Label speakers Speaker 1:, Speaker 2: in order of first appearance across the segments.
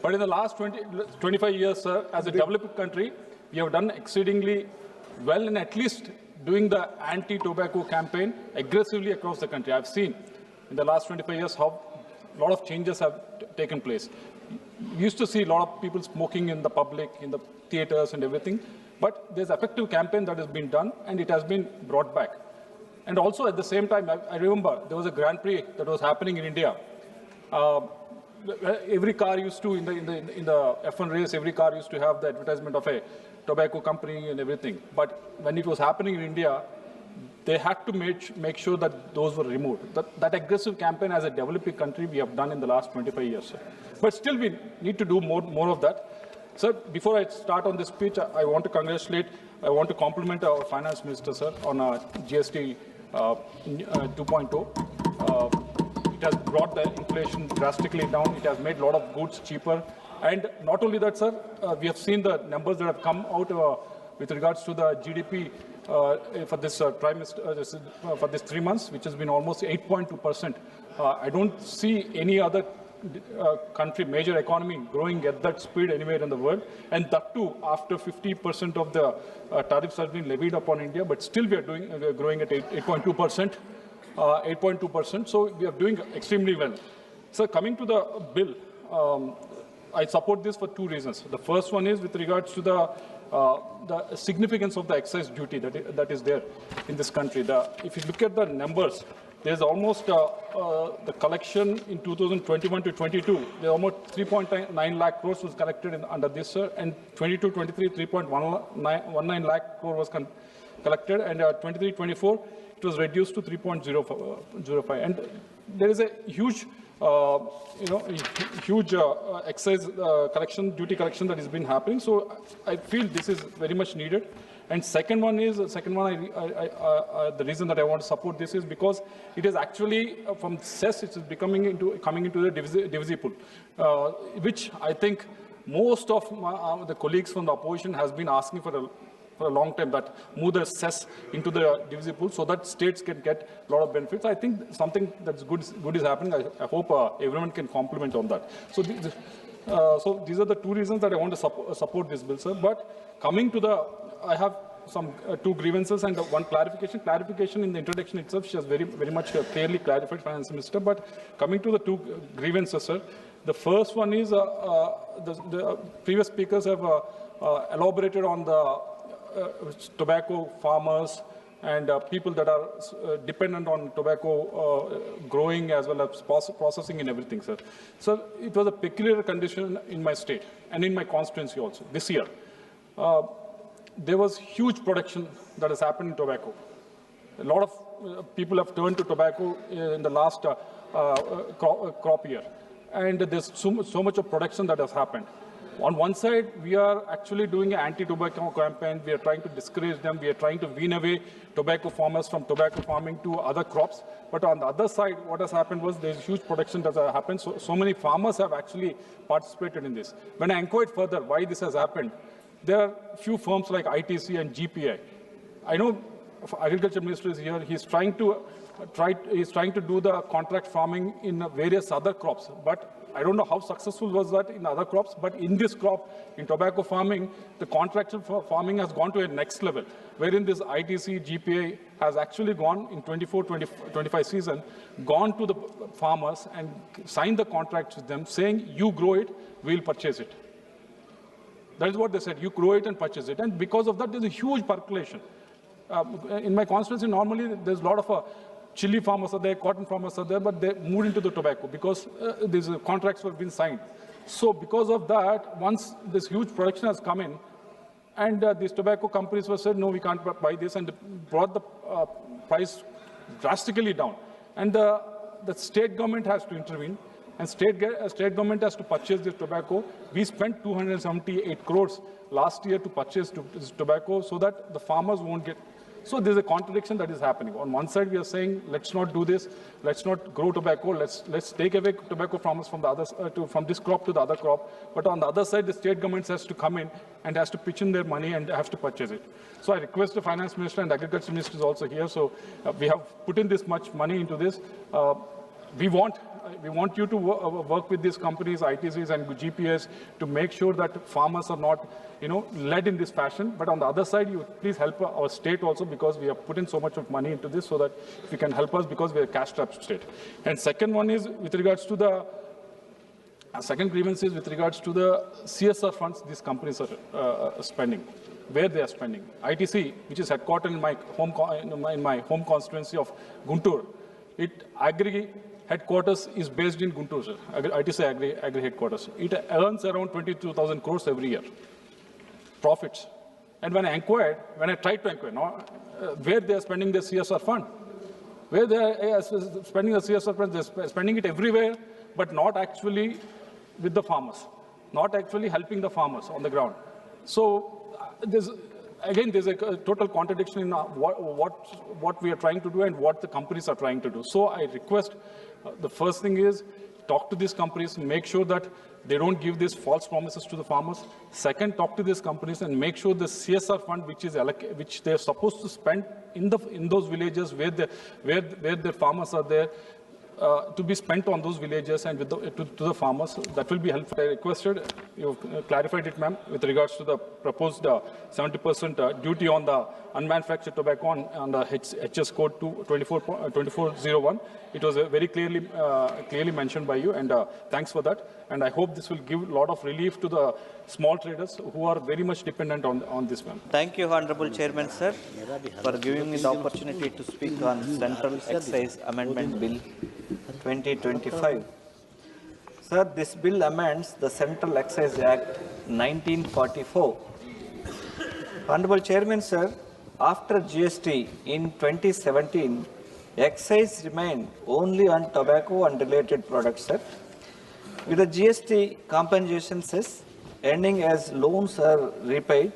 Speaker 1: But in the last 25 years, sir, as a developed country, we have done exceedingly well in at least doing the anti-tobacco campaign aggressively across the country. I've seen in the last 25 years how a lot of changes have taken place. We used to see a lot of people smoking in the public, in the theaters and everything, but there's effective campaign that has been done and it has been brought back. And also at the same time, I remember there was a Grand Prix that was happening in India. Every car used to, in the F1 race, every car used to have the advertisement of a tobacco company and everything. But when it was happening in India, they had to make sure that those were removed. That aggressive campaign as a developing country we have done in the last 25 years. Sir. But still we need to do more of that. Sir, before I start on this speech, I want to compliment our Finance Minister, sir, on GST 2.0. It has brought the inflation drastically down. It has made a lot of goods cheaper. And not only that, sir, we have seen the numbers that have come out with regards to the GDP for this trimester, for this 3 months, which has been almost 8.2%. I don't see any other country, major economy, growing at that speed anywhere in the world. And that too, after 50% of the tariffs have been levied upon India, but still we are growing at 8.2%. 8.2%. So we are doing extremely well. So coming to the bill, I support this for two reasons. The first one is with regards to the significance of the excise duty that is there in this country. If you look at the numbers, there's almost the collection in 2021 to 22. There almost 3.9 lakh crores was collected under this, and 22-23, 3.19 lakh crore was collected, and 23-24 it was reduced to 3.05. And there is a huge huge excise duty collection that has been happening. So I feel this is very much needed. And the reason that I want to support this is because it is actually from cess, it is coming into the divisi pool, which I think most of the colleagues from the opposition has been asking for a long time, that move the cess into the divisi pool so that states can get a lot of benefits. I think something that's good is happening. I hope everyone can compliment on that. So these are the two reasons that I want to support this bill, sir. But coming to I have some two grievances and one clarification. Clarification in the introduction itself, she has very much clearly clarified, Finance Minister. But coming to the two grievances, sir, the first one is the previous speakers have elaborated on the tobacco farmers and people that are dependent on tobacco growing as well as processing and everything, sir. So it was a peculiar condition in my state and in my constituency also this year. There was huge production that has happened in tobacco. A lot of people have turned to tobacco in the last crop year. And there's so much of production that has happened. On one side, we are actually doing an anti-tobacco campaign. We are trying to discourage them. We are trying to wean away tobacco farmers from tobacco farming to other crops. But on the other side, what has happened was there's huge production that has happened. So many farmers have actually participated in this. When I inquired further why this has happened, there are few firms like ITC and GPI. I know Agriculture Minister is here. He's trying to do the contract farming in various other crops. But I don't know how successful was that in other crops, but in this crop, in tobacco farming, the contractual farming has gone to a next level, wherein this ITC, GPA has actually gone in 24-25 season, gone to the farmers and signed the contracts with them saying, you grow it, we'll purchase it. That is what they said, you grow it and purchase it. And because of that, there's a huge percolation. In my constituency, normally there's a lot of chili farmers are there, cotton farmers are there, but they moved into the tobacco because these contracts were being signed. So because of that, once this huge production has come in, and these tobacco companies were said, no, we can't buy this, and brought the price drastically down. And the state government has to intervene, and state government has to purchase this tobacco. We spent 278 crores last year to purchase this tobacco so that the farmers won't get. So there's a contradiction that is happening. On one side, we are saying, let's not do this, let's not grow tobacco, let's take away tobacco farmers from the other from this crop to the other crop. But on the other side, the state government has to come in and has to pitch in their money and have to purchase it. So I request the Finance Minister and Agriculture Minister is also here. So we have put in this much money into this. We want we want you to work with these companies, ITCs and GPS, to make sure that farmers are not, led in this fashion. But on the other side, you please help our state also, because we have put in so much of money into this, so that if you can help us, because we are a cash-strapped state. And second one is with regards to the second grievance is with regards to the CSR funds these companies are spending, where they are spending. ITC, which is headquartered in my home constituency of Guntur, agri headquarters is based in Guntur, sir. ITC agri headquarters. It earns around 22,000 crores every year, profits. And when I tried to inquire, where they are spending the CSR fund, where they are spending the CSR fund, they're spending it everywhere, but not actually with the farmers, not actually helping the farmers on the ground. So there's a total contradiction in what we are trying to do and what the companies are trying to do. So I request, the first thing is, talk to these companies, make sure that they don't give these false promises to the farmers. Second, talk to these companies and make sure the CSR fund, which they're supposed to spend in those villages where the farmers are there, to be spent on those villages and to the farmers. That will be helpful. I requested, you clarified it, ma'am, with regards to the proposed 70% duty on the unmanufactured tobacco on the HS code 2401. It was very clearly mentioned by you, and thanks for that. And I hope this will give a lot of relief to the small traders who are very much dependent on this, ma'am.
Speaker 2: Thank you, Honorable Chairman, sir, for giving me the opportunity to speak on Central Excise Amendment Bill 2025. Sir, this bill amends the Central Excise Act 1944. Honorable Chairman, sir, after GST in 2017, excise remained only on tobacco and related products, sir. With the GST compensation cess ending as loans are repaid,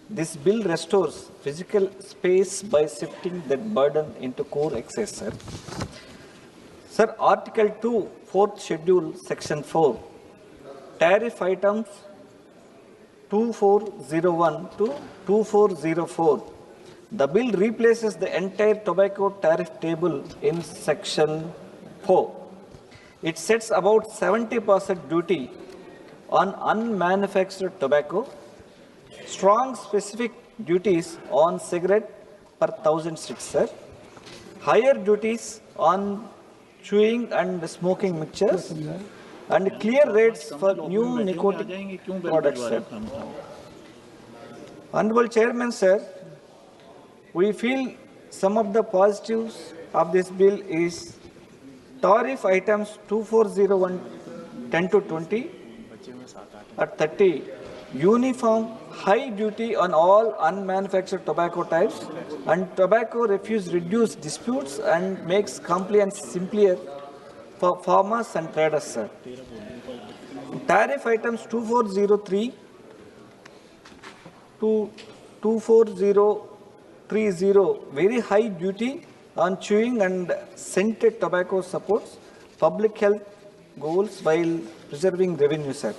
Speaker 2: this bill restores physical space by shifting that burden into core excise, sir. Sir, Article 2, 4th Schedule, Section 4, tariff items 2401 to 2404. The bill replaces the entire tobacco tariff table in Section 4. It sets about 70% duty on unmanufactured tobacco, strong specific duties on cigarette per 1,000 sticks, sir, higher duties on chewing and smoking mixtures, and clear rates for new nicotine products, sir. Honorable Chairman, sir, we feel some of the positives of this bill is tariff items 2401 10 to 20 or 30, uniform high duty on all unmanufactured tobacco types, and tobacco refuse reduce disputes and makes compliance simpler for farmers and traders, sir. Tariff items 2403 to 24030, very high duty on chewing and scented tobacco, supports public health goals while preserving revenue, sir.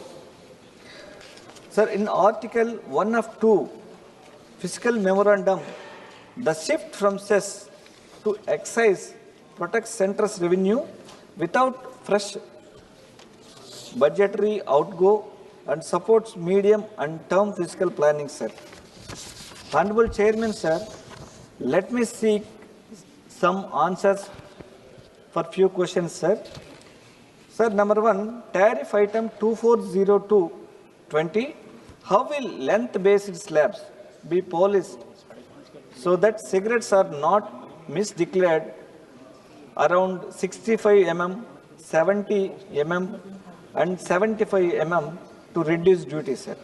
Speaker 2: Sir, in Article 1 of 2, Fiscal Memorandum, the shift from cess to excise protects centre's revenue without fresh budgetary outgo and supports medium and term fiscal planning, sir. Honorable Chairman, sir, let me seek some answers for few questions, sir. Sir, number one, tariff item 2402-20, how will length-based slabs be policed so that cigarettes are not misdeclared around 65 mm, 70 mm and 75 mm to reduce duty, sir?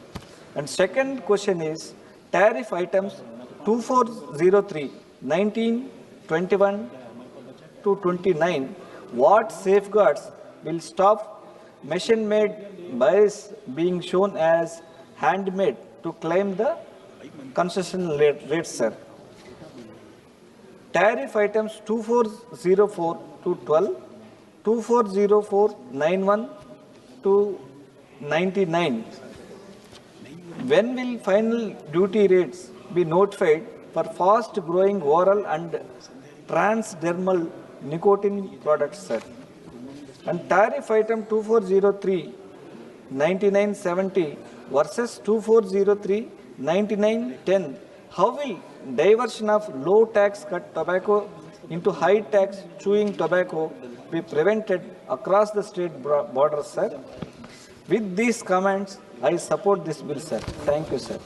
Speaker 2: And second question is, tariff items 2403, 19, 21 to 29, what safeguards will stop machine-made bias being shown as handmade to claim the concession rates, sir? Tariff items 2404 to 12, 2404, 91 to 99. When will final duty rates be notified for fast-growing oral and transdermal nicotine products, sir? And tariff item 2403 9970 versus 2403 9910. How will diversion of low tax cut tobacco into high tax chewing tobacco be prevented across the state borders, sir? With these comments, I support this bill, sir. Thank you, sir.